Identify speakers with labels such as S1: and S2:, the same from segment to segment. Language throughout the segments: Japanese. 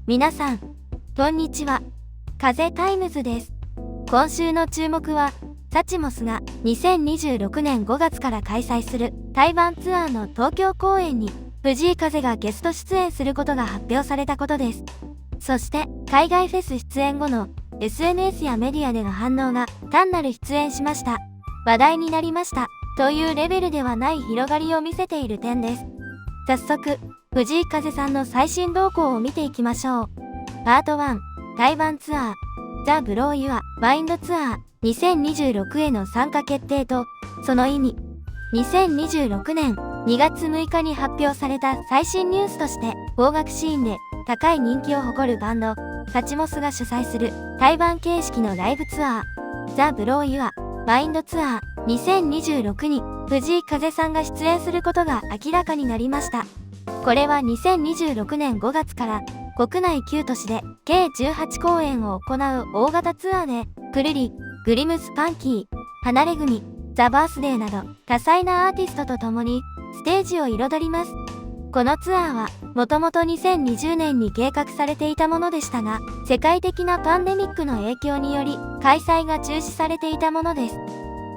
S1: 皆さん、こんにちは。風タイムズです。今週の注目は、サチモスが2026年5月から開催する台湾ツアーの東京公演に藤井風がゲスト出演することが発表されたことです。そして、海外フェス出演後の SNS やメディアでの反応が単なる出演しました。話題になりました。というレベルではない広がりを見せている点です。早速、藤井風さんの最新動向を見ていきましょう。パート1、台湾ツアー、ザ・ブロー・ユア・マインドツアー2026への参加決定と、その意味。2026年2月6日に発表された最新ニュースとして、邦楽シーンで高い人気を誇るバンド、サチモスが主催する台湾形式のライブツアー、ザ・ブロー・ユア・マインドツアー2026に藤井風さんが出演することが明らかになりました。これは2026年5月から国内9都市で計18公演を行う大型ツアーで、くるり、グリムスパンキー、離れ組、ザ・バースデーなど多彩なアーティストと共にステージを彩ります。このツアーはもともと2020年に計画されていたものでしたが、世界的なパンデミックの影響により開催が中止されていたものです。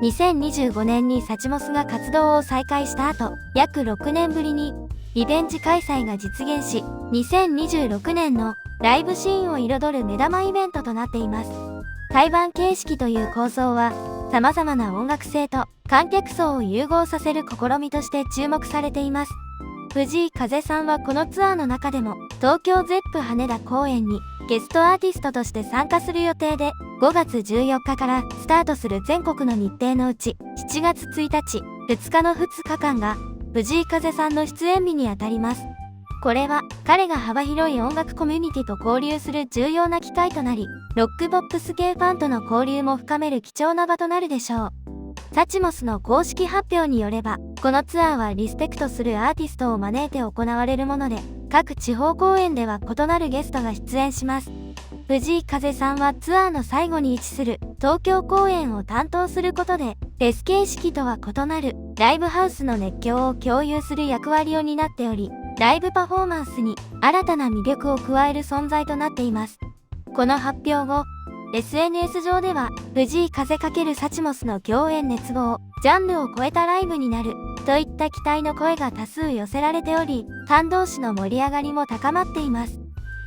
S1: 2025年にサチモスが活動を再開した後、約6年ぶりにリベンジ開催が実現し、2026年のライブシーンを彩る目玉イベントとなっています。台湾形式という構想は、様々な音楽性と観客層を融合させる試みとして注目されています。藤井風さんはこのツアーの中でも、東京ゼップ羽田公演にゲストアーティストとして参加する予定で、5月14日からスタートする全国の日程のうち、7月1日、2日の2日間が、藤井風さんの出演日にあたります。これは彼が幅広い音楽コミュニティと交流する重要な機会となり、ロックポップス系ファンとの交流も深める貴重な場となるでしょう。サチモスの公式発表によれば、このツアーはリスペクトするアーティストを招いて行われるもので、各地方公演では異なるゲストが出演します。藤井風さんはツアーの最後に位置する東京公演を担当することで、フェス形式とは異なるライブハウスの熱狂を共有する役割を担っており、ライブパフォーマンスに新たな魅力を加える存在となっています。この発表後、SNS 上では藤井風×サチモスの共演熱望、ジャンルを超えたライブになるといった期待の声が多数寄せられており、ファン同士の盛り上がりも高まっています。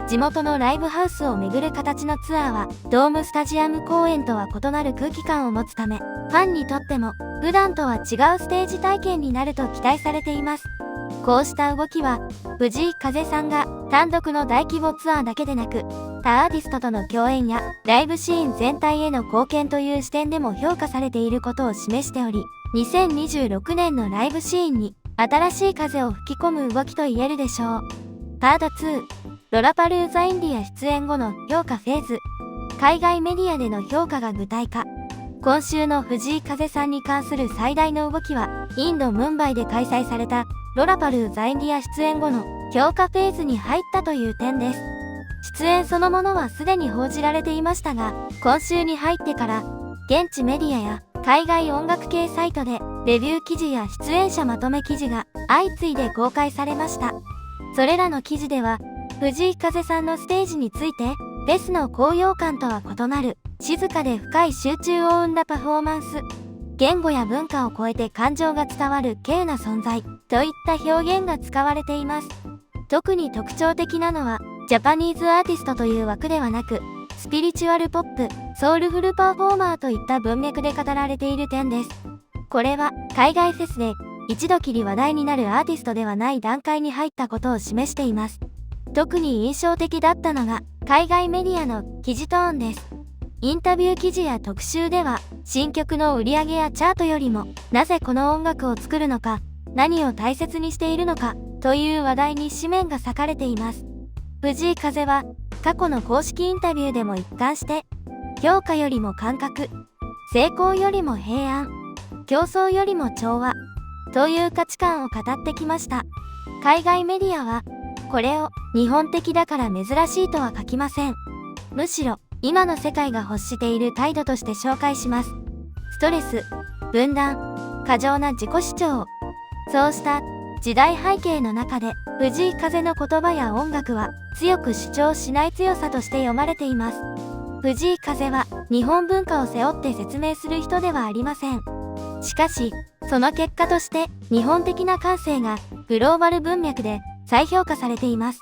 S1: 地元のライブハウスを巡る形のツアーは、ドームスタジアム公演とは異なる空気感を持つため、ファンにとっても普段とは違うステージ体験になると期待されています。こうした動きは、藤井風さんが単独の大規模ツアーだけでなく、他アーティストとの共演やライブシーン全体への貢献という視点でも評価されていることを示しており、2026年のライブシーンに新しい風を吹き込む動きと言えるでしょう。パート2、ロラパルーザインディア出演後の評価フェーズ。海外メディアでの評価が具体化。今週の藤井風さんに関する最大の動きは、インド・ムンバイで開催されたロラパルーザインディア出演後の評価フェーズに入ったという点です。出演そのものはすでに報じられていましたが、今週に入ってから、現地メディアや海外音楽系サイトでレビュー記事や出演者まとめ記事が相次いで公開されました。それらの記事では、藤井風さんのステージについて、フェスの高揚感とは異なる、静かで深い集中を生んだパフォーマンス、言語や文化を超えて感情が伝わる稀有な存在、といった表現が使われています。特に特徴的なのは、ジャパニーズアーティストという枠ではなく、スピリチュアルポップ、ソウルフルパフォーマーといった文脈で語られている点です。これは、海外フェスで、一度きり話題になるアーティストではない段階に入ったことを示しています。特に印象的だったのが、海外メディアの記事トーンです。インタビュー記事や特集では、新曲の売り上げやチャートよりも、なぜこの音楽を作るのか、何を大切にしているのか、という話題に紙面が割かれています。藤井風は、過去の公式インタビューでも一貫して、評価よりも感覚、成功よりも平安、競争よりも調和、という価値観を語ってきました。海外メディアは、これを日本的だから珍しいとは書きません。むしろ、今の世界が欲している態度として紹介します。ストレス、分断、過剰な自己主張。そうした時代背景の中で藤井風の言葉や音楽は強く主張しない強さとして読まれています。藤井風は日本文化を背負って説明する人ではありません。しかし、その結果として日本的な感性がグローバル文脈で再評価されています。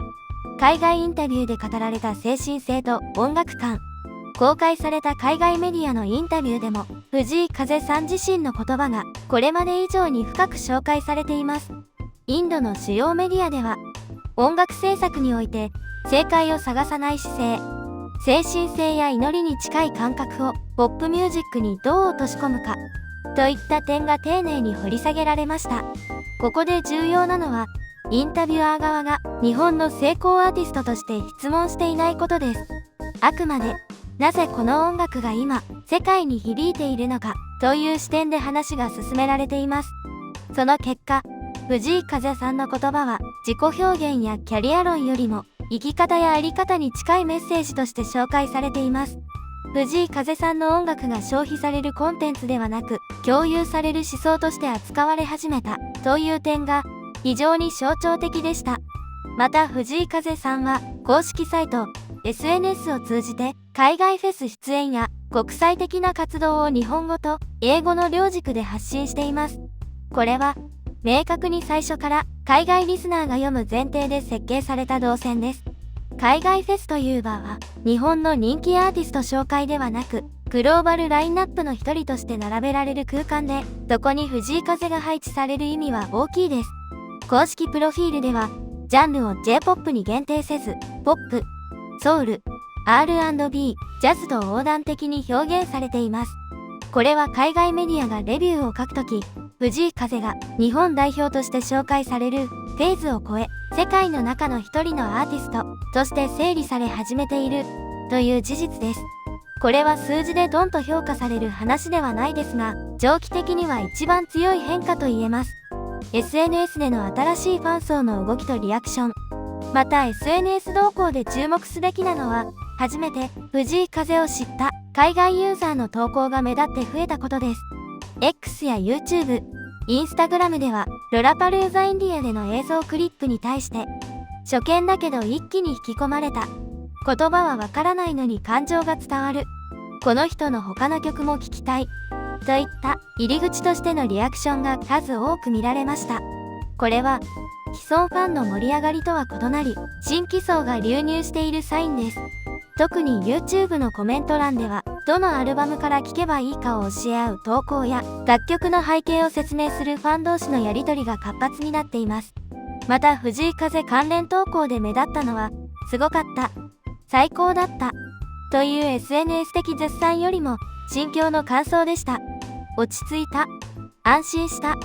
S1: 海外インタビューで語られた精神性と音楽観、公開された海外メディアのインタビューでも藤井風さん自身の言葉がこれまで以上に深く紹介されています。インドの主要メディアでは音楽制作において正解を探さない姿勢、精神性や祈りに近い感覚をポップミュージックにどう落とし込むかといった点が丁寧に掘り下げられました。ここで重要なのはインタビュアー側が日本の成功アーティストとして質問していないことです。あくまでなぜこの音楽が今世界に響いているのかという視点で話が進められています。その結果、藤井風さんの言葉は自己表現やキャリア論よりも生き方や在り方に近いメッセージとして紹介されています。藤井風さんの音楽が消費されるコンテンツではなく共有される思想として扱われ始めたという点が非常に象徴的でした。また藤井風さんは公式サイト、SNS を通じて海外フェス出演や国際的な活動を日本語と英語の両軸で発信しています。これは明確に最初から海外リスナーが読む前提で設計された動線です。海外フェスという場は日本の人気アーティスト紹介ではなくグローバルラインナップの一人として並べられる空間で、そこに藤井風が配置される意味は大きいです。公式プロフィールではジャンルを J-POP に限定せずポップ、ソウル、R&B、ジャズと横断的に表現されています。これは海外メディアがレビューを書くとき、藤井風が日本代表として紹介されるフェーズを超え、世界の中の一人のアーティストとして整理され始めているという事実です。これは数字でドンと評価される話ではないですが、長期的には一番強い変化と言えます。SNS での新しいファン層の動きとリアクション。また SNS 動向で注目すべきなのは、初めて藤井風を知った海外ユーザーの投稿が目立って増えたことです。X や YouTube、Instagram ではロラパルーザインディアでの映像クリップに対して、初見だけど一気に引き込まれた。言葉はわからないのに感情が伝わる。この人の他の曲も聴きたい。といった入り口としてのリアクションが数多く見られました。これは既存ファンの盛り上がりとは異なり、新規層が流入しているサインです。特に YouTube のコメント欄では、どのアルバムから聴けばいいかを教え合う投稿や、楽曲の背景を説明するファン同士のやり取りが活発になっています。また藤井風関連投稿で目立ったのは、すごかった、最高だった、という SNS 的絶賛よりも、心境の感想でした。落ち着いた、安心した、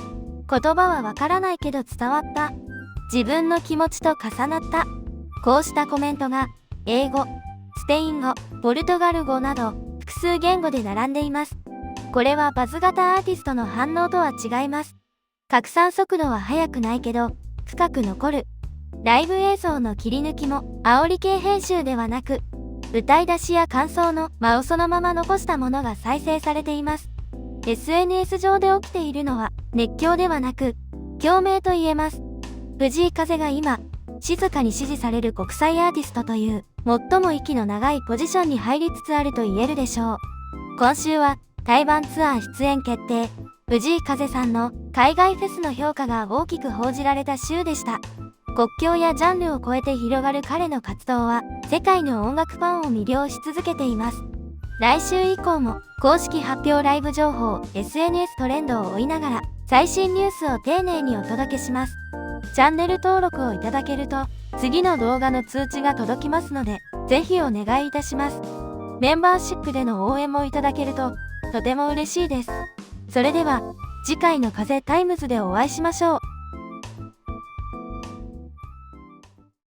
S1: 言葉はわからないけど伝わった、自分の気持ちと重なった。こうしたコメントが、英語、スペイン語、ポルトガル語など複数言語で並んでいます。これはバズ型アーティストの反応とは違います。拡散速度は速くないけど深く残る。ライブ映像の切り抜きも煽り系編集ではなく、歌い出しや感想の間をそのまま残したものが再生されています。SNS 上で起きているのは熱狂ではなく共鳴と言えます。藤井風が今静かに支持される国際アーティストという最も息の長いポジションに入りつつあると言えるでしょう。今週は台湾ツアー出演決定、藤井風さんの海外フェスの評価が大きく報じられた週でした。国境やジャンルを超えて広がる彼の活動は世界の音楽ファンを魅了し続けています。来週以降も公式発表ライブ情報、SNS トレンドを追いながら最新ニュースを丁寧にお届けします。チャンネル登録をいただけると次の動画の通知が届きますので、ぜひお願いいたします。メンバーシップでの応援もいただけるととても嬉しいです。それでは次回の風タイムズでお会いしましょう。